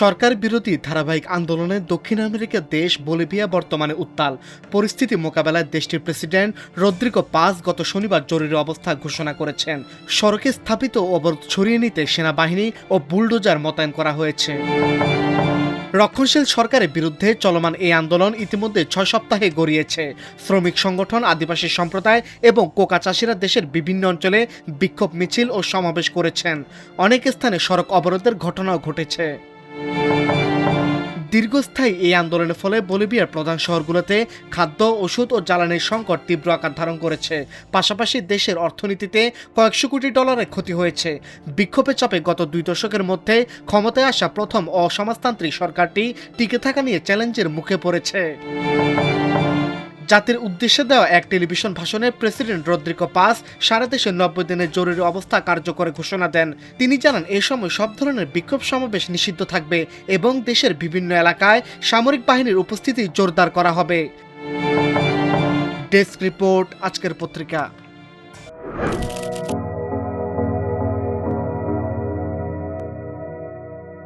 সরকার বিরোধী ধারাবাহিক আন্দোলনে দক্ষিণ আমেরিকার দেশ বলিভিয়া বর্তমানে উত্তাল। পরিস্থিতি মোকাবেলায় দেশটির প্রেসিডেন্ট রদ্রিগো পাজ গত শনিবার জরুরি অবস্থা ঘোষণা করেছেন। সড়কে স্থাপিত অবরোধ সরিয়ে নিতে সেনাবাহিনী ও বুলডোজার মোতায়েন করা হয়েছে। রক্ষণশীল সরকারের বিরুদ্ধে চলমান এই আন্দোলন ইতিমধ্যে 6 সপ্তাহে গড়িয়েছে। শ্রমিক সংগঠন, আদিবাসী সম্প্রদায় এবং কোকা চাষিরা দেশের বিভিন্ন অঞ্চলে বিক্ষোভ মিছিল ও সমাবেশ করেছেন। অনেক স্থানে সড়ক অবরোধের ঘটনাও ঘটেছে। দীর্ঘস্থায়ী এই আন্দোলনের ফলে বলিভিয়ার প্রধান শহরগুলোতে খাদ্য, ওষুধ ও জ্বালানির সংকট তীব্র আকার ধারণ করেছে। পাশাপাশি দেশের অর্থনীতিতে কয়েকশো কোটি ডলারের ক্ষতি হয়েছে। বিক্ষোভের চাপে গত 2 দশকের মধ্যে ক্ষমতায় আসা প্রথম অসমাজতান্ত্রিক সরকারটি টিকে থাকা নিয়ে চ্যালেঞ্জের মুখে পড়েছে। জাতির উদ্দেশ্যে দেওয়া এক টেলিভিশন ভাষণে প্রেসিডেন্ট রদ্রিগো পাজ সারা দেশে 90 দিনের জরুরি অবস্থা কার্যকরে ঘোষণা দেন। তিনি জানান, এ সময় সব ধরনের বিক্ষোভ সমাবেশ নিষিদ্ধ থাকবে এবং দেশের বিভিন্ন এলাকায় সামরিক বাহিনীর উপস্থিতি জোরদার করা হবে। ডেস্ক রিপোর্ট, আজকের পত্রিকা।